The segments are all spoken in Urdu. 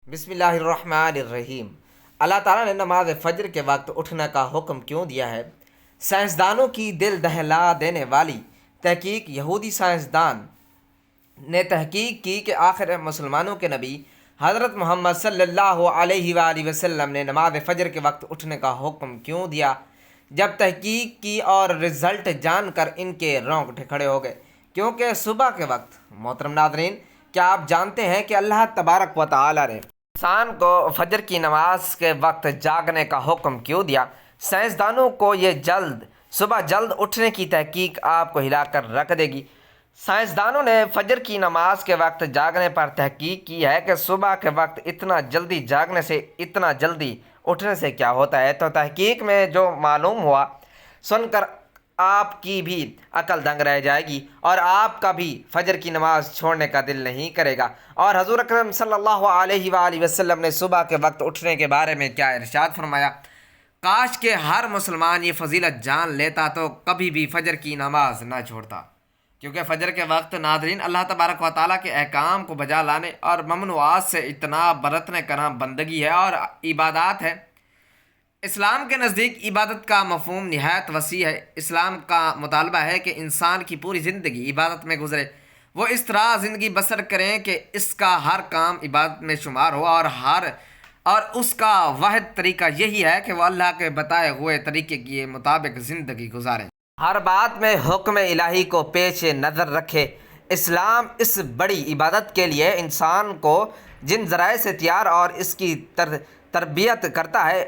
بسم اللہ الرحمن الرحیم۔ اللہ تعالیٰ نے نماز فجر کے وقت اٹھنے کا حکم کیوں دیا ہے؟ سائنسدانوں کی دل دہلا دینے والی تحقیق۔ یہودی سائنسدان نے تحقیق کی کہ آخر مسلمانوں کے نبی حضرت محمد صلی اللہ علیہ وآلہ وسلم نے نماز فجر کے وقت اٹھنے کا حکم کیوں دیا۔ جب تحقیق کی اور رزلٹ جان کر ان کے رونگٹے کھڑے ہو گئے، کیونکہ صبح کے وقت، محترم ناظرین، کیا آپ جانتے ہیں کہ اللہ تبارک و تعالیٰ نے انسان کو فجر کی نماز کے وقت جاگنے کا حکم کیوں دیا؟ سائنسدانوں کو یہ صبح جلد اٹھنے کی تحقیق آپ کو ہلا کر رکھ دے گی۔ سائنسدانوں نے فجر کی نماز کے وقت جاگنے پر تحقیق کی ہے کہ صبح کے وقت اتنا جلدی جاگنے سے اتنا جلدی اٹھنے سے کیا ہوتا ہے۔ تو تحقیق میں جو معلوم ہوا سن کر آپ کی بھی عقل دنگ رہ جائے گی اور آپ کا بھی فجر کی نماز چھوڑنے کا دل نہیں کرے گا۔ اور حضور اکرم صلی اللہ علیہ وآلہ وسلم نے صبح کے وقت اٹھنے کے بارے میں کیا ارشاد فرمایا؟ کاش کہ ہر مسلمان یہ فضیلت جان لیتا تو کبھی بھی فجر کی نماز نہ چھوڑتا، کیونکہ فجر کے وقت ناظرین اللہ تبارک و تعالیٰ کے احکام کو بجا لانے اور ممنوعات سے اجتناب برتنے کا نام بندگی ہے اور عبادات ہے۔ اسلام کے نزدیک عبادت کا مفہوم نہایت وسیع ہے۔ اسلام کا مطالبہ ہے کہ انسان کی پوری زندگی عبادت میں گزرے، وہ اس طرح زندگی بسر کریں کہ اس کا ہر کام عبادت میں شمار ہو اور اس کا واحد طریقہ یہی ہے کہ وہ اللہ کے بتائے ہوئے طریقے کے مطابق زندگی گزاریں، ہر بات میں حکم الہی کو پیش نظر رکھے۔ اسلام اس بڑی عبادت کے لیے انسان کو جن ذرائع سے تیار اور اس کی تربیت کرتا ہے،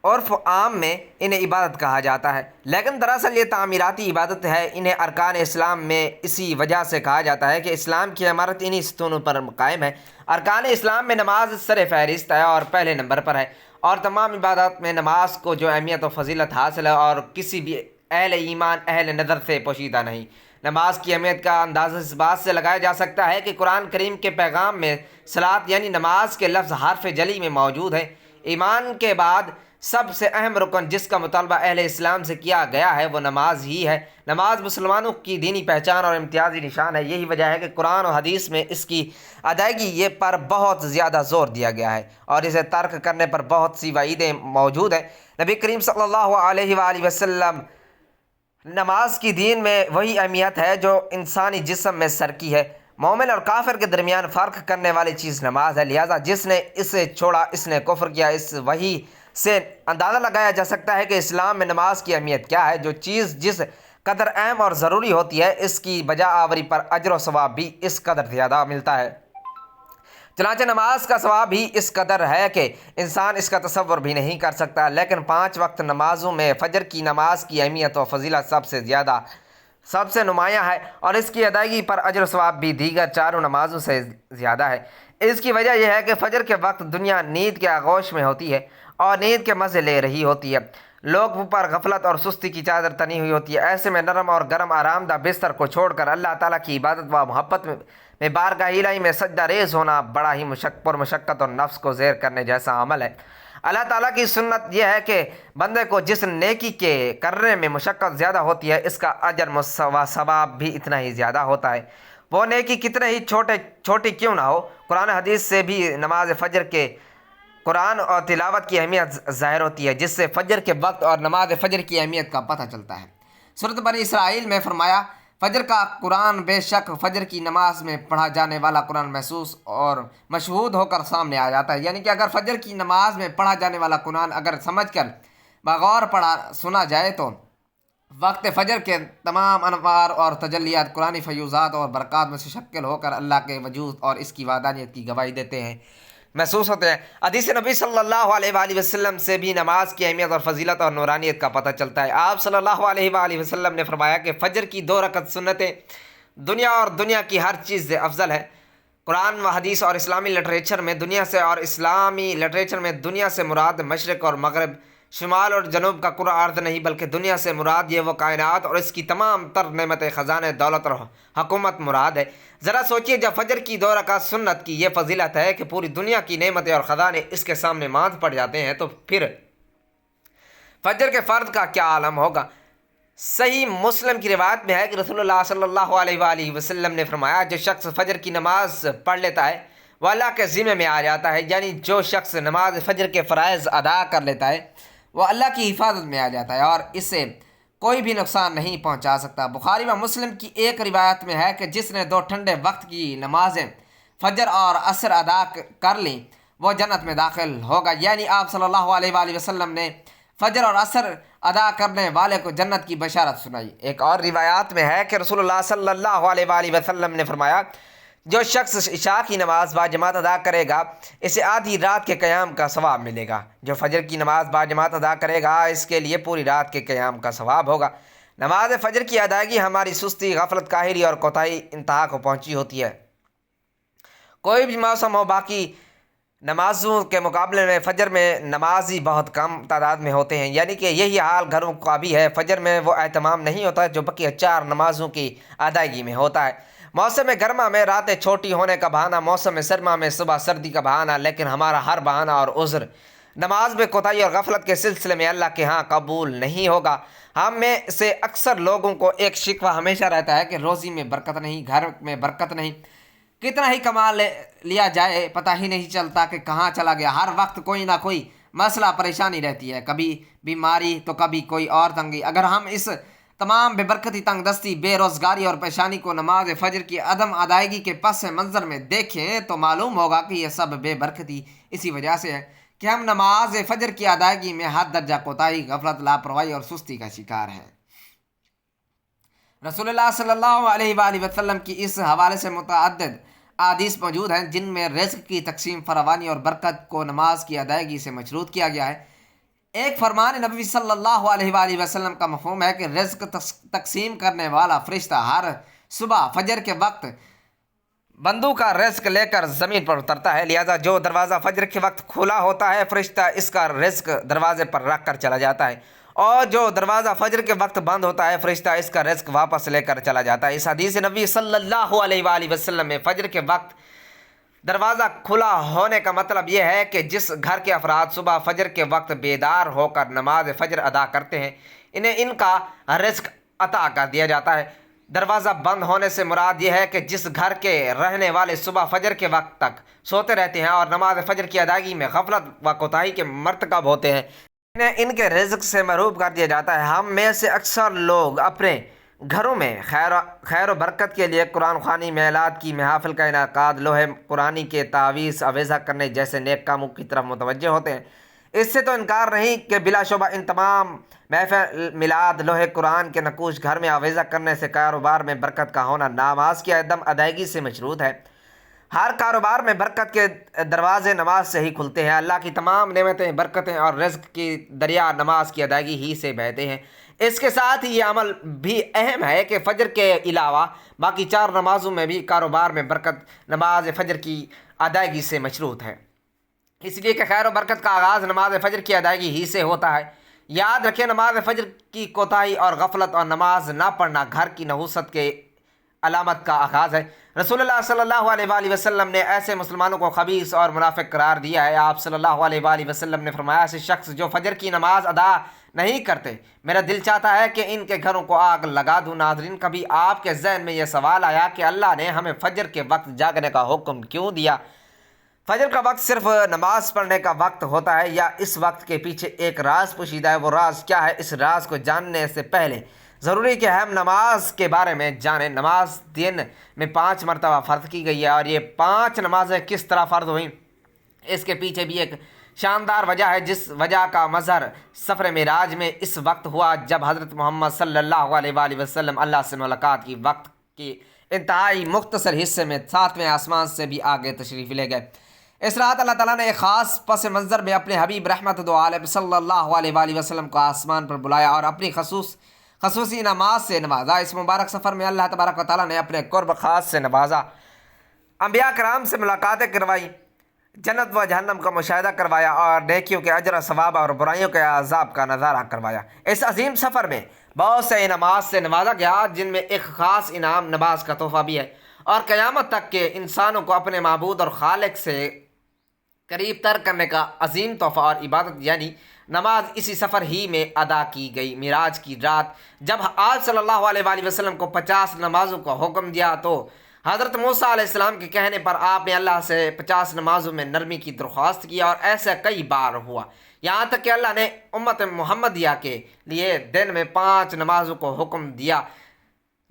عرف عام میں انہیں عبادت کہا جاتا ہے، لیکن دراصل یہ تعمیراتی عبادت ہے۔ انہیں ارکان اسلام میں اسی وجہ سے کہا جاتا ہے کہ اسلام کی عمارت انہی ستونوں پر قائم ہے۔ ارکان اسلام میں نماز سر فہرست ہے اور پہلے نمبر پر ہے، اور تمام عبادات میں نماز کو جو اہمیت و فضیلت حاصل ہے اور کسی بھی اہل ایمان اہل نظر سے پوشیدہ نہیں۔ نماز کی اہمیت کا اندازہ اس بات سے لگایا جا سکتا ہے کہ قرآن کریم کے پیغام میں صلاۃ یعنی نماز کے لفظ حرف جلی میں موجود ہے۔ ایمان کے بعد سب سے اہم رکن جس کا مطالبہ اہل اسلام سے کیا گیا ہے وہ نماز ہی ہے۔ نماز مسلمانوں کی دینی پہچان اور امتیازی نشان ہے۔ یہی وجہ ہے کہ قرآن و حدیث میں اس کی ادائیگی پر بہت زیادہ زور دیا گیا ہے اور اسے ترک کرنے پر بہت سی وعیدیں موجود ہیں۔ نبی کریم صلی اللہ علیہ وآلہ وسلم نماز کی دین میں وہی اہمیت ہے جو انسانی جسم میں سرکی ہے۔ مومن اور کافر کے درمیان فرق کرنے والی چیز نماز ہے، لہذا جس نے اسے چھوڑا اس نے کفر کیا۔ اس وحی سے اندازہ لگایا جا سکتا ہے کہ اسلام میں نماز کی اہمیت کیا ہے۔ جو چیز جس قدر اہم اور ضروری ہوتی ہے اس کی بجا آوری پر اجر و ثواب بھی اس قدر زیادہ ملتا ہے۔ چنانچہ نماز کا ثواب بھی اس قدر ہے کہ انسان اس کا تصور بھی نہیں کر سکتا، لیکن 5 وقت نمازوں میں فجر کی نماز کی اہمیت و فضیلت سب سے نمایاں ہے اور اس کی ادائیگی پر اجر و ثواب بھی دیگر چاروں نمازوں سے زیادہ ہے۔ اس کی وجہ یہ ہے کہ فجر کے وقت دنیا نیند کے آغوش میں ہوتی ہے اور نیند کے مزے لے رہی ہوتی ہے۔ لوگوں پر غفلت اور سستی کی چادر تنی ہوئی ہوتی ہے۔ ایسے میں نرم اور گرم آرام دہ بستر کو چھوڑ کر اللہ تعالیٰ کی عبادت و محبت میں بارگاہ الہی میں سجدہ ریز ہونا بڑا ہی مشقت اور نفس کو زیر کرنے جیسا عمل ہے۔ اللہ تعالیٰ کی سنت یہ ہے کہ بندے کو جس نیکی کے کرنے میں مشقت زیادہ ہوتی ہے اس کا اجر و ثواب بھی اتنا ہی زیادہ ہوتا ہے، وہ نیکی کتنے ہی چھوٹی کیوں نہ ہو۔ قرآن حدیث سے بھی نماز فجر کے قرآن اور تلاوت کی اہمیت ظاہر ہوتی ہے، جس سے فجر کے وقت اور نماز فجر کی اہمیت کا پتہ چلتا ہے۔ سورۃ بنی اسرائیل میں فرمایا، فجر کا قرآن بے شک فجر کی نماز میں پڑھا جانے والا قرآن محسوس اور مشہود ہو کر سامنے آ جاتا ہے۔ یعنی کہ اگر فجر کی نماز میں پڑھا جانے والا قرآن اگر سمجھ کر بغور سنا جائے تو وقت فجر کے تمام انوار اور تجلیات قرآنی فیوزات اور برکات میں سے شکل ہو کر اللہ کے وجود اور اس کی وحدانیت کی گواہی دیتے ہیں، محسوس ہوتے ہیں۔ حدیث نبی صلی اللہ علیہ وآلہ وسلم سے بھی نماز کی اہمیت اور فضیلت اور نورانیت کا پتہ چلتا ہے۔ آپ صلی اللہ علیہ وآلہ وسلم نے فرمایا کہ فجر کی 2 رکعت سنتیں دنیا اور دنیا کی ہر چیز سے افضل ہے۔ قرآن و حدیث اور اسلامی لٹریچر میں دنیا سے مراد مشرق اور مغرب، شمال اور جنوب کا کرہ ارض نہیں، بلکہ دنیا سے مراد یہ وہ کائنات اور اس کی تمام تر نعمتیں، خزانے، دولت اور حکومت مراد ہے۔ ذرا سوچئے، جب فجر کی 2 رکعت سنت کی یہ فضیلت ہے کہ پوری دنیا کی نعمتیں اور خزانے اس کے سامنے ماند پڑ جاتے ہیں، تو پھر فجر کے فرض کا کیا عالم ہوگا۔ صحیح مسلم کی روایت میں ہے کہ رسول اللہ صلی اللہ علیہ وآلہ وسلم نے فرمایا، جو شخص فجر کی نماز پڑھ لیتا ہے وہ اللہ کے ذمے میں آ جاتا ہے، یعنی جو شخص نماز فجر کے فرائض ادا کر لیتا ہے وہ اللہ کی حفاظت میں آ جاتا ہے اور اس سے کوئی بھی نقصان نہیں پہنچا سکتا۔ بخاری و مسلم کی ایک روایت میں ہے کہ جس نے 2 ٹھنڈے وقت کی نمازیں فجر اور عصر ادا کر لیں وہ جنت میں داخل ہوگا، یعنی آپ صلی اللہ علیہ وآلہ وسلم نے فجر اور عصر ادا کرنے والے کو جنت کی بشارت سنائی۔ ایک اور روایات میں ہے کہ رسول اللہ صلی اللہ علیہ وآلہ وسلم نے فرمایا، جو شخص عشاء کی نماز باجماعت ادا کرے گا اسے آدھی رات کے قیام کا ثواب ملے گا، جو فجر کی نماز باجماعت ادا کرے گا اس کے لیے پوری رات کے قیام کا ثواب ہوگا۔ نماز فجر کی ادائیگی ہماری سستی، غفلت، کاہلی اور کوتاہی انتہا کو پہنچی ہوتی ہے۔ کوئی بھی موسم ہو، باقی نمازوں کے مقابلے میں فجر میں نمازی بہت کم تعداد میں ہوتے ہیں، یعنی کہ یہی حال گھروں کا بھی ہے۔ فجر میں وہ اہتمام نہیں ہوتا جو بقیہ 4 نمازوں کی ادائیگی میں ہوتا ہے۔ موسم گرما میں راتیں چھوٹی ہونے کا بہانہ، موسم سرما میں صبح سردی کا بہانہ، لیکن ہمارا ہر بہانہ اور عذر نماز میں کوتاہی اور غفلت کے سلسلے میں اللہ کے ہاں قبول نہیں ہوگا۔ ہم میں سے اکثر لوگوں کو ایک شکوہ ہمیشہ رہتا ہے کہ روزی میں برکت نہیں، گھر میں برکت نہیں، کتنا ہی کما لیا جائے پتہ ہی نہیں چلتا کہ کہاں چلا گیا۔ ہر وقت کوئی نہ کوئی مسئلہ پریشانی رہتی ہے، کبھی بیماری تو کبھی کوئی اور تنگی۔ اگر ہم اس تمام بے برکتی، تنگ دستی، بے روزگاری اور پریشانی کو نماز فجر کی عدم ادائیگی کے پس منظر میں دیکھیں تو معلوم ہوگا کہ یہ سب بے برکتی اسی وجہ سے ہے کہ ہم نماز فجر کی ادائیگی میں حد درجہ کوتاہی، غفلت، لاپرواہی اور سستی کا شکار ہیں۔ رسول اللہ صلی اللہ علیہ وآلہ وسلم کی اس حوالے سے متعدد احادیث موجود ہیں جن میں رزق کی تقسیم، فراوانی اور برکت کو نماز کی ادائیگی سے مشروط کیا گیا ہے۔ ایک فرمان نبوی صلی اللہ علیہ وآلہ وسلم کا مفہوم ہے کہ رزق تقسیم کرنے والا فرشتہ ہر صبح فجر کے وقت بندوں کا رزق لے کر زمین پر اترتا ہے، لہذا جو دروازہ فجر کے وقت کھلا ہوتا ہے فرشتہ اس کا رزق دروازے پر رکھ کر چلا جاتا ہے، اور جو دروازہ فجر کے وقت بند ہوتا ہے فرشتہ اس کا رزق واپس لے کر چلا جاتا ہے۔ اس حدیث نبی صلی اللہ علیہ وآلہ وسلم میں فجر کے وقت دروازہ کھلا ہونے کا مطلب یہ ہے کہ جس گھر کے افراد صبح فجر کے وقت بیدار ہو کر نماز فجر ادا کرتے ہیں انہیں ان کا رزق عطا کر دیا جاتا ہے۔ دروازہ بند ہونے سے مراد یہ ہے کہ جس گھر کے رہنے والے صبح فجر کے وقت تک سوتے رہتے ہیں اور نماز فجر کی ادائیگی میں غفلت و کوتاہی کے مرتکب ہوتے ہیں انہیں ان کے رزق سے محروم کر دیا جاتا ہے۔ ہم میں سے اکثر لوگ اپنے گھروں میں خیر و برکت کے لیے قرآن خوانی، میلاد کی محافل کا انعقاد، لوح قرآنی کے تعویذ آویزہ کرنے جیسے نیک کاموں کی طرف متوجہ ہوتے ہیں۔ اس سے تو انکار نہیں کہ بلا شبہ ان تمام محفل، میلاد، لوح قرآن کے نقوش گھر میں آویزہ کرنے سے کاروبار میں برکت کا ہونا نماز کی عدم ادائیگی سے مشروط ہے۔ ہر کاروبار میں برکت کے دروازے نماز سے ہی کھلتے ہیں۔ اللہ کی تمام نعمتیں، برکتیں اور رزق کی دریا نماز کی ادائیگی ہی سے بہتے ہیں۔ اس کے ساتھ ہی یہ عمل بھی اہم ہے کہ فجر کے علاوہ باقی 4 نمازوں میں بھی کاروبار میں برکت نماز فجر کی ادائیگی سے مشروط ہے، اس لیے کہ خیر و برکت کا آغاز نماز فجر کی ادائیگی ہی سے ہوتا ہے۔ یاد رکھیں، نماز فجر کی کوتاہی اور غفلت اور نماز نہ پڑھنا گھر کی نحوست کے علامت کا آغاز ہے۔ رسول اللہ صلی اللہ علیہ وآلہ وسلم نے ایسے مسلمانوں کو خبیث اور منافق قرار دیا ہے۔ آپ صلی اللہ علیہ وآلہ وسلم نے فرمایا، ایسے شخص جو فجر کی نماز ادا نہیں کرتے میرا دل چاہتا ہے کہ ان کے گھروں کو آگ لگا دوں۔ ناظرین، کبھی آپ کے ذہن میں یہ سوال آیا کہ اللہ نے ہمیں فجر کے وقت جاگنے کا حکم کیوں دیا؟ فجر کا وقت صرف نماز پڑھنے کا وقت ہوتا ہے یا اس وقت کے پیچھے ایک راز پوشیدہ ہے؟ وہ راز کیا ہے؟ اس راز کو جاننے سے پہلے ضروری کہ ہم نماز کے بارے میں جانیں۔ نماز دن میں 5 مرتبہ فرض کی گئی ہے، اور یہ 5 نمازیں کس طرح فرض ہوئیں اس کے پیچھے بھی ایک شاندار وجہ ہے، جس وجہ کا مظہر سفر معراج میں اس وقت ہوا جب حضرت محمد صلی اللہ علیہ وآلہ وسلم اللہ سے ملاقات کی وقت کی انتہائی مختصر حصے میں 7ویں آسمان سے بھی آگے تشریف لے گئے۔ اس رات اللہ تعالیٰ نے ایک خاص پس منظر میں اپنے حبیب رحمت دو عالم صلی اللہ علیہ وآلہ وسلم کو آسمان پر بلایا اور اپنی خصوصی نماز سے نوازا۔ اس مبارک سفر میں اللہ تبارک و تعالیٰ نے اپنے قرب خاص سے نوازا، انبیاء کرام سے ملاقاتیں کروائی، جنت و جہنم کا مشاہدہ کروایا اور نیکیوں کے اجر و ثواب اور برائیوں کے عذاب کا نظارہ کروایا۔ اس عظیم سفر میں بہت سے انعامات سے نوازا گیا، جن میں ایک خاص انعام نماز کا تحفہ بھی ہے، اور قیامت تک کے انسانوں کو اپنے معبود اور خالق سے قریب تر کرنے کا عظیم تحفہ اور عبادت یعنی نماز اسی سفر ہی میں ادا کی گئی۔ معراج کی رات جب آپ صلی اللہ علیہ وآلہ وسلم کو 50 نمازوں کا حکم دیا تو حضرت موسیٰ علیہ السلام کے کہنے پر آپ نے اللہ سے 50 نمازوں میں نرمی کی درخواست کی، اور ایسا کئی بار ہوا، یہاں تک کہ اللہ نے امت محمدیہ کے لیے دن میں 5 نمازوں کو حکم دیا،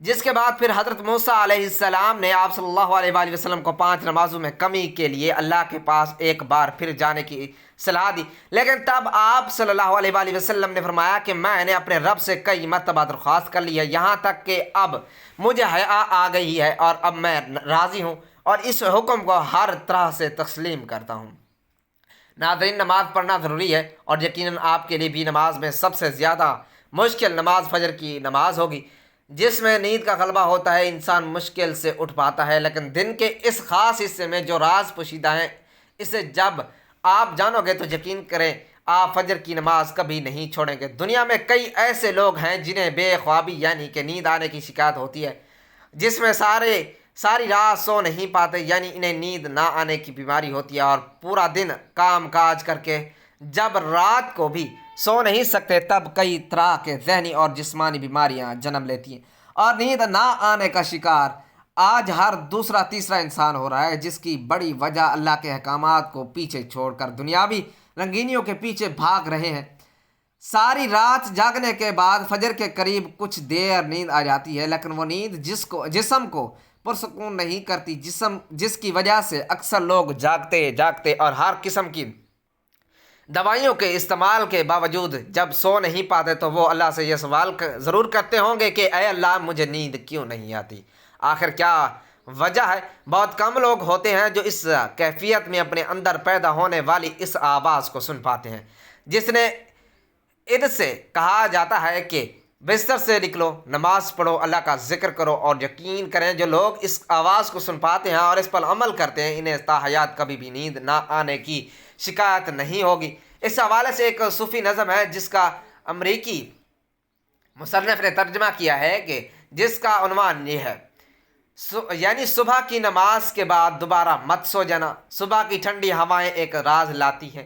جس کے بعد پھر حضرت موسیٰ علیہ السلام نے آپ صلی اللہ علیہ وآلہ وسلم کو 5 نمازوں میں کمی کے لیے اللہ کے پاس ایک بار پھر جانے کی صلاح دی، لیکن تب آپ صلی اللہ علیہ وآلہ وسلم نے فرمایا کہ میں نے اپنے رب سے کئی مرتبہ درخواست کر لی ہے، یہاں تک کہ اب مجھے حیا آ گئی ہے اور اب میں راضی ہوں اور اس حکم کو ہر طرح سے تسلیم کرتا ہوں۔ ناظرین، نماز پڑھنا ضروری ہے، اور یقیناً آپ کے لیے بھی نماز میں سب سے زیادہ مشکل نماز فجر کی نماز ہوگی، جس میں نیند کا غلبہ ہوتا ہے، انسان مشکل سے اٹھ پاتا ہے، لیکن دن کے اس خاص حصے میں جو راز پوشیدہ ہیں، اسے جب آپ جانو گے تو یقین کریں آپ فجر کی نماز کبھی نہیں چھوڑیں گے۔ دنیا میں کئی ایسے لوگ ہیں جنہیں بے خوابی یعنی کہ نیند آنے کی شکایت ہوتی ہے، جس میں ساری رات سو نہیں پاتے، یعنی انہیں نیند نہ آنے کی بیماری ہوتی ہے، اور پورا دن کام کاج کر کے جب رات کو بھی سو نہیں سکتے، تب کئی طرح کے ذہنی اور جسمانی بیماریاں جنم لیتی ہیں، اور نیند نہ آنے کا شکار آج ہر دوسرا تیسرا انسان ہو رہا ہے، جس کی بڑی وجہ اللہ کے احکامات کو پیچھے چھوڑ کر دنیاوی رنگینیوں کے پیچھے بھاگ رہے ہیں۔ ساری رات جاگنے کے بعد فجر کے قریب کچھ دیر نیند آ جاتی ہے، لیکن وہ نیند جسم کو پرسکون نہیں کرتی، جس کی وجہ سے اکثر لوگ جاگتے اور ہر قسم کی دوائیوں کے استعمال کے باوجود جب سو نہیں پاتے تو وہ اللہ سے یہ سوال ضرور کرتے ہوں گے کہ اے اللہ، مجھے نیند کیوں نہیں آتی؟ آخر کیا وجہ ہے؟ بہت کم لوگ ہوتے ہیں جو اس کیفیت میں اپنے اندر پیدا ہونے والی اس آواز کو سن پاتے ہیں، جس نے ان سے کہا جاتا ہے کہ بستر سے نکلو، نماز پڑھو، اللہ کا ذکر کرو، اور یقین کریں جو لوگ اس آواز کو سن پاتے ہیں اور اس پر عمل کرتے ہیں، انہیں تا حیات کبھی بھی نیند نہ آنے کی شکایت نہیں ہوگی۔ اس حوالے سے ایک صوفی نظم ہے جس کا امریکی مصنف نے ترجمہ کیا ہے، کہ جس کا عنوان یہ ہے، یعنی صبح کی نماز کے بعد دوبارہ مت سو جانا، صبح کی ٹھنڈی ہوائیں ایک راز لاتی ہیں۔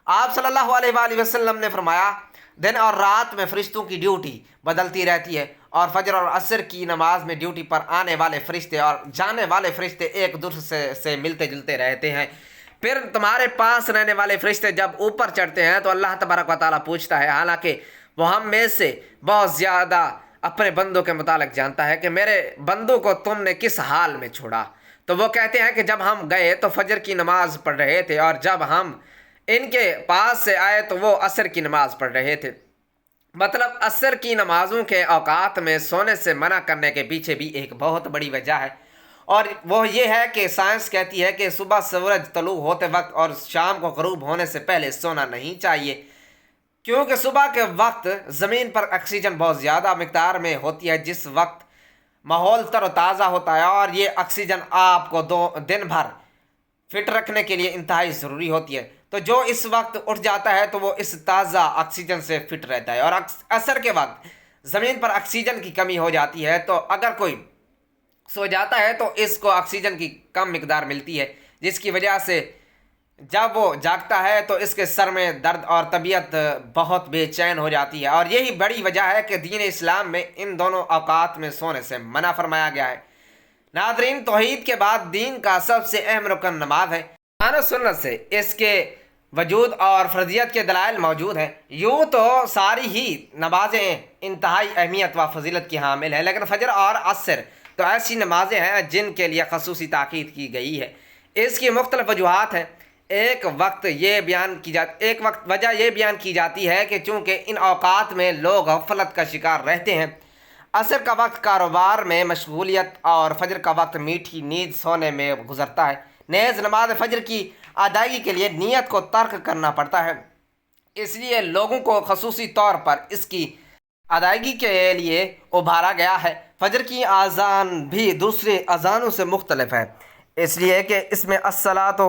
آپ صلی اللہ علیہ وآلہ وسلم نے فرمایا، دن اور رات میں فرشتوں کی ڈیوٹی بدلتی رہتی ہے، اور فجر اور عصر کی نماز میں ڈیوٹی پر آنے والے فرشتے اور جانے والے فرشتے ایک دوسرے سے ملتے جلتے رہتے ہیں۔ پھر تمہارے پاس رہنے والے فرشتے جب اوپر چڑھتے ہیں تو اللہ تبارک و تعالیٰ پوچھتا ہے، حالانکہ وہ ہم میں سے بہت زیادہ اپنے بندوں کے متعلق جانتا ہے، کہ میرے بندوں کو تم نے کس حال میں چھوڑا؟ تو وہ کہتے ہیں کہ جب ہم گئے تو فجر کی نماز پڑھ رہے تھے، اور جب ہم ان کے پاس سے آئے تو وہ عصر کی نماز پڑھ رہے تھے۔ مطلب عصر کی نمازوں کے اوقات میں سونے سے منع کرنے کے پیچھے بھی ایک بہت بڑی وجہ ہے، اور وہ یہ ہے کہ سائنس کہتی ہے کہ صبح سورج طلوع ہوتے وقت اور شام کو غروب ہونے سے پہلے سونا نہیں چاہیے، کیونکہ صبح کے وقت زمین پر آکسیجن بہت زیادہ مقدار میں ہوتی ہے، جس وقت ماحول تر و تازہ ہوتا ہے، اور یہ آکسیجن آپ کو دن بھر فٹ رکھنے کے لیے انتہائی ضروری ہوتی ہے۔ تو جو اس وقت اٹھ جاتا ہے تو وہ اس تازہ آکسیجن سے فٹ رہتا ہے، اور عصر کے وقت زمین پر آکسیجن کی کمی ہو جاتی ہے، تو اگر کوئی سو جاتا ہے تو اس کو آکسیجن کی کم مقدار ملتی ہے، جس کی وجہ سے جب وہ جاگتا ہے تو اس کے سر میں درد اور طبیعت بہت بے چین ہو جاتی ہے، اور یہی بڑی وجہ ہے کہ دین اسلام میں ان دونوں اوقات میں سونے سے منع فرمایا گیا ہے۔ ناظرین، توحید کے بعد دین کا سب سے اہم رکن نماز ہے۔ قرآن و سنت سے اس کے وجود اور فرضیت کے دلائل موجود ہیں۔ یوں تو ساری ہی نمازیں انتہائی اہمیت و فضیلت کی حامل ہیں، لیکن فجر اور عصر تو ایسی نمازیں ہیں جن کے لیے خصوصی تاکید کی گئی ہے۔ اس کی مختلف وجوہات ہیں۔ ایک وجہ یہ بیان کی جاتی ہے کہ چونکہ ان اوقات میں لوگ غفلت کا شکار رہتے ہیں، عصر کا وقت کاروبار میں مشغولیت اور فجر کا وقت میٹھی نیند سونے میں گزرتا ہے، نیز نماز فجر کی ادائیگی کے لیے نیت کو ترک کرنا پڑتا ہے، اس لیے لوگوں کو خصوصی طور پر اس کی ادائیگی کے لیے ابھارا گیا ہے۔ فجر کی اذان بھی دوسری اذانوں سے مختلف ہے، اس لیے کہ اس میں الصلاۃ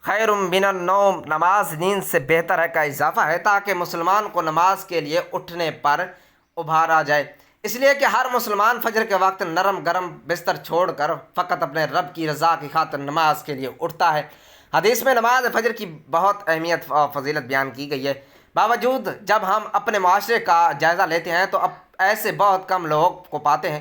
خیر من النوم، نماز نیند سے بہتر ہے کا اضافہ ہے، تاکہ مسلمان کو نماز کے لیے اٹھنے پر ابھارا جائے۔ اس لیے کہ ہر مسلمان فجر کے وقت نرم گرم بستر چھوڑ کر فقط اپنے رب کی رضا کی خاطر نماز کے لیے اٹھتا ہے۔ حدیث میں نماز فجر کی بہت اہمیت اور فضیلت بیان کی گئی ہے۔ باوجود جب ہم اپنے معاشرے کا جائزہ لیتے ہیں تو اب ایسے بہت کم لوگ کو پاتے ہیں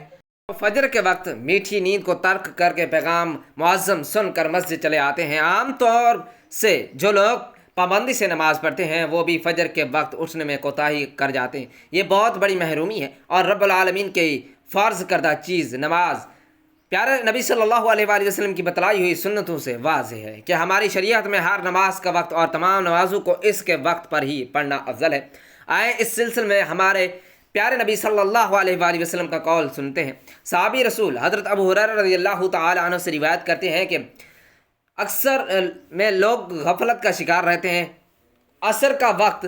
فجر کے وقت میٹھی نیند کو ترک کر کے پیغام معظم سن کر مسجد چلے آتے ہیں۔ عام طور سے جو لوگ پابندی سے نماز پڑھتے ہیں وہ بھی فجر کے وقت اٹھنے میں کوتاہی کر جاتے ہیں۔ یہ بہت بڑی محرومی ہے اور رب العالمین کی فرض کردہ چیز نماز پیارے نبی صلی اللہ علیہ وآلہ وسلم کی بتلائی ہوئی سنتوں سے واضح ہے کہ ہماری شریعت میں ہر نماز کا وقت اور تمام نمازوں کو اس کے وقت پر ہی پڑھنا افضل ہے۔ آئیں اس سلسلے میں ہمارے پیارے نبی صلی اللہ علیہ وآلہ وسلم کا قول سنتے ہیں۔ صحابی رسول حضرت ابو ہریرہ رضی اللہ تعالی عنہ سے روایت کرتے ہیں کہ اکثر میں لوگ غفلت کا شکار رہتے ہیں۔ عصر کا وقت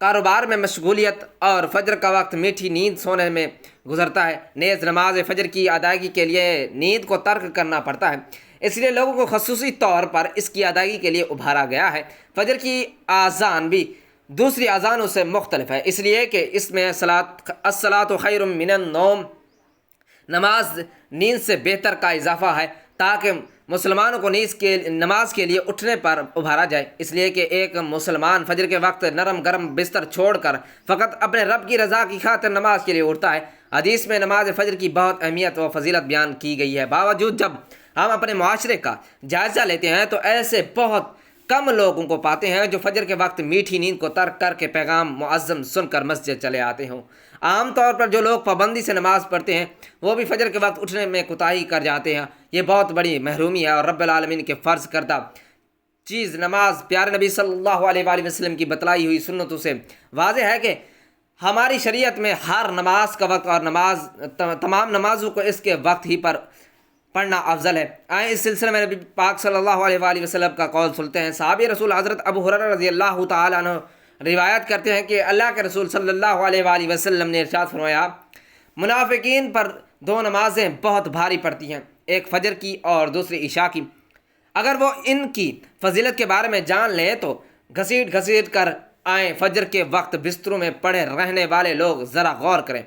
کاروبار میں مشغولیت اور فجر کا وقت میٹھی نیند سونے میں گزرتا ہے۔ نیز نماز فجر کی ادائیگی کے لیے نیند کو ترک کرنا پڑتا ہے، اس لیے لوگوں کو خصوصی طور پر اس کی ادائیگی کے لیے ابھارا گیا ہے۔ فجر کی اذان بھی دوسری اذانوں سے مختلف ہے، اس لیے کہ اس میں الصلاۃ خیر من النوم، نماز نیند سے بہتر کا اضافہ ہے تاکہ مسلمانوں کو نماز کے لیے اٹھنے پر ابھارا جائے۔ اس لیے کہ ایک مسلمان فجر کے وقت نرم گرم بستر چھوڑ کر فقط اپنے رب کی رضا کی خاطر نماز کے لیے اٹھتا ہے۔ حدیث میں نماز فجر کی بہت اہمیت و فضیلت بیان کی گئی ہے۔ باوجود جب ہم اپنے معاشرے کا جائزہ لیتے ہیں تو ایسے بہت کم لوگوں کو پاتے ہیں جو فجر کے وقت میٹھی نیند کو ترک کر کے پیغام معظم سن کر مسجد چلے آتے ہوں۔ عام طور پر جو لوگ پابندی سے نماز پڑھتے ہیں وہ بھی فجر کے وقت اٹھنے میں کوتاہی کر جاتے ہیں۔ یہ بہت بڑی محرومی ہے اور رب العالمین کے فرض کردہ چیز نماز پیارے نبی صلی اللہ علیہ وآلہ وسلم کی بتلائی ہوئی سنتوں سے واضح ہے کہ ہماری شریعت میں ہر نماز کا وقت اور تمام نمازوں کو اس کے وقت ہی پر پڑھنا افضل ہے۔ آئیں اس سلسلے میں نبی پاک صلی اللہ علیہ وآلہ وسلم کا قول سنتے ہیں۔ صحابی رسول حضرت ابو ہریرہ رضی اللہ تعالی عنہ روایت کرتے ہیں کہ اللہ کے رسول صلی اللہ علیہ وآلہ وسلم نے ارشاد فرمایا، منافقین پر دو نمازیں بہت بھاری پڑتی ہیں، ایک فجر کی اور دوسری عشاء کی۔ اگر وہ ان کی فضیلت کے بارے میں جان لیں تو گھسیٹ گھسیٹ کر آئیں فجر کے وقت بستروں میں پڑے رہنے والے لوگ ذرا غور کریں۔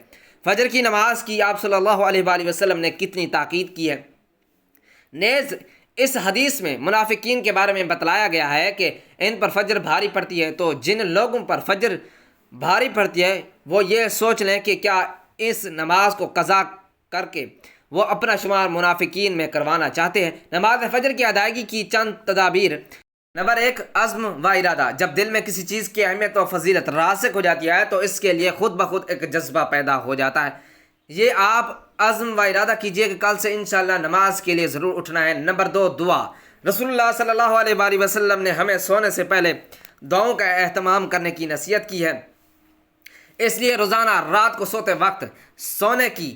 فجر کی نماز کی آپ صلی اللہ علیہ وآلہ وسلم نے کتنی تاکید کی ہے۔ نیز اس حدیث میں منافقین کے بارے میں بتلایا گیا ہے کہ ان پر فجر بھاری پڑتی ہے، تو جن لوگوں پر فجر بھاری پڑتی ہے وہ یہ سوچ لیں کہ کیا اس نماز کو قضا کر کے وہ اپنا شمار منافقین میں کروانا چاہتے ہیں۔ نماز فجر کی ادائیگی کی چند تدابیر۔ نمبر 1، عزم و ارادہ۔ جب دل میں کسی چیز کی اہمیت و فضیلت راسخ ہو جاتی ہے تو اس کے لیے خود بخود ایک جذبہ پیدا ہو جاتا ہے۔ یہ آپ عزم و ارادہ کیجئے کہ کل سے انشاءاللہ نماز کے لیے ضرور اٹھنا ہے۔ نمبر 2، دعا۔ رسول اللہ صلی اللہ علیہ وآلہ وسلم نے ہمیں سونے سے پہلے دعاؤں کا اہتمام کرنے کی نصیحت کی ہے، اس لیے روزانہ رات کو سوتے وقت سونے کی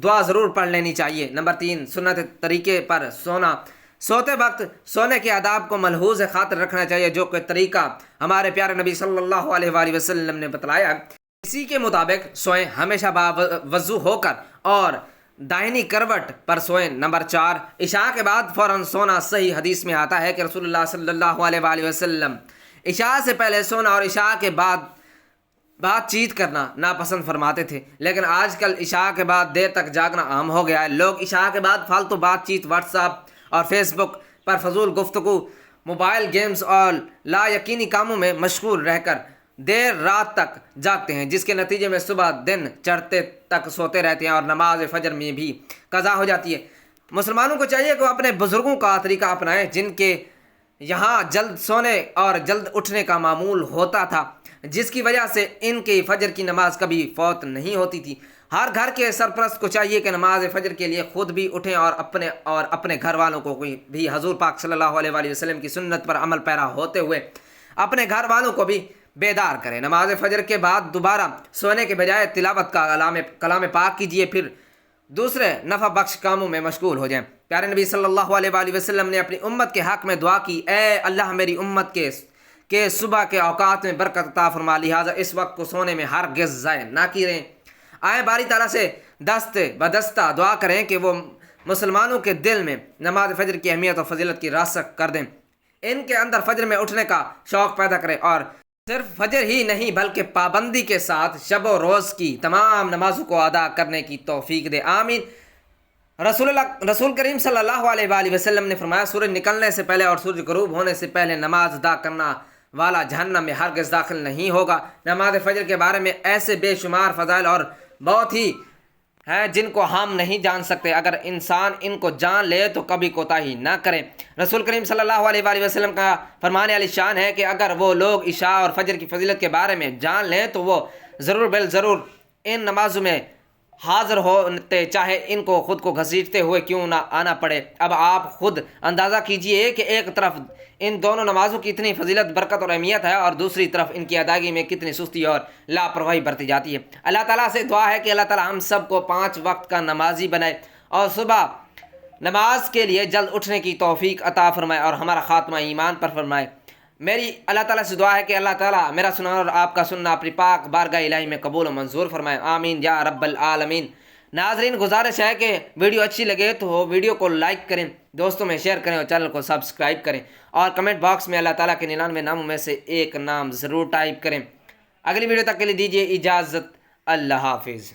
دعا ضرور پڑھ لینی چاہیے۔ نمبر 3، سنت طریقے پر سونا۔ سوتے وقت سونے کے آداب کو ملحوظ خاطر رکھنا چاہیے، جو کہ طریقہ ہمارے پیارے نبی صلی اللہ علیہ وآلہ وسلم نے بتلایا ہے، اسی کے مطابق سوئیں۔ ہمیشہ باوضو ہو کر اور دائنی کروٹ پر سوئیں۔ نمبر 4، عشاء کے بعد فوراً سونا۔ صحیح حدیث میں آتا ہے کہ رسول اللہ صلی اللہ علیہ وآلہ وسلم عشاء سے پہلے سونا اور عشاء کے بعد بات چیت کرنا ناپسند فرماتے تھے، لیکن آج کل عشاء کے بعد دیر تک جاگنا عام ہو گیا ہے۔ لوگ عشاء کے بعد فالتو بات چیت، واٹس ایپ اور فیس بک پر فضول گفتگو، موبائل گیمز اور لا یقینی کاموں میں مشغول رہ کر دیر رات تک جاگتے ہیں، جس کے نتیجے میں صبح دن چڑھتے تک سوتے رہتے ہیں اور نماز فجر میں بھی قضا ہو جاتی ہے۔ مسلمانوں کو چاہیے کہ وہ اپنے بزرگوں کا طریقہ اپنائیں، جن کے یہاں جلد سونے اور جلد اٹھنے کا معمول ہوتا تھا، جس کی وجہ سے ان کی فجر کی نماز کبھی فوت نہیں ہوتی تھی۔ ہر گھر کے سرپرست کو چاہیے کہ نماز فجر کے لیے خود بھی اٹھیں اور اپنے گھر والوں کو بھی حضور پاک صلی اللہ علیہ وآلہ وسلم کی سنت پر عمل پیرا ہوتے ہوئے اپنے گھر والوں کو بھی بیدار کریں۔ نماز فجر کے بعد دوبارہ سونے کے بجائے تلاوت کا کلام پاک کیجیے، پھر دوسرے نفع بخش کاموں میں مشغول ہو جائیں۔ پیارے نبی صلی اللہ علیہ وآلہ وسلم نے اپنی امت کے حق میں دعا کی، اے اللہ میری امت کے صبح کے اوقات میں برکت عطا فرما، لہٰذا اس وقت کو سونے میں ہرگز ضائع نہ کریں۔ آئے باری تعالیٰ سے دست بدستہ دعا کریں کہ وہ مسلمانوں کے دل میں نماز فجر کی اہمیت و فضیلت کی راسخ کر دیں، ان کے اندر فجر میں اٹھنے کا شوق پیدا کریں، اور صرف فجر ہی نہیں بلکہ پابندی کے ساتھ شب و روز کی تمام نمازوں کو ادا کرنے کی توفیق دے، آمین۔ رسول کریم صلی اللہ علیہ وآلہ وسلم نے فرمایا، سورج نکلنے سے پہلے اور سورج غروب ہونے سے پہلے نماز ادا کرنا والا جہنم میں ہرگز داخل نہیں ہوگا۔ نماز فجر کے بارے میں ایسے بے شمار فضائل اور بہت ہی ہیں جن کو ہم نہیں جان سکتے، اگر انسان ان کو جان لے تو کبھی کوتاہی نہ کرے۔ رسول کریم صلی اللہ علیہ وآلہ وسلم کا فرمان علی شان ہے کہ اگر وہ لوگ عشاء اور فجر کی فضیلت کے بارے میں جان لیں تو وہ ضرور بالضرور ان نمازوں میں حاضر ہوتے، چاہے ان کو خود کو گھسیٹتے ہوئے کیوں نہ آنا پڑے۔ اب آپ خود اندازہ کیجئے کہ ایک طرف ان دونوں نمازوں کی اتنی فضیلت، برکت اور اہمیت ہے، اور دوسری طرف ان کی ادائیگی میں کتنی سستی اور لاپرواہی برتی جاتی ہے۔ اللہ تعالیٰ سے دعا ہے کہ اللہ تعالیٰ ہم سب کو 5 وقت کا نمازی بنائے اور صبح نماز کے لیے جلد اٹھنے کی توفیق عطا فرمائے اور ہمارا خاتمہ ایمان پر فرمائے۔ میری اللہ تعالیٰ سے دعا ہے کہ اللہ تعالیٰ میرا سننا اور آپ کا سننا اپنی پاک بارگاہ الہی میں قبول و منظور فرمائے، آمین یا رب العالمین۔ ناظرین، گزارش ہے کہ ویڈیو اچھی لگے تو ویڈیو کو لائک کریں، دوستوں میں شیئر کریں اور چینل کو سبسکرائب کریں، اور کمنٹ باکس میں اللہ تعالیٰ کے 99 ناموں میں سے ایک نام ضرور ٹائپ کریں۔ اگلی ویڈیو تک کے لیے دیجیے اجازت، اللہ حافظ۔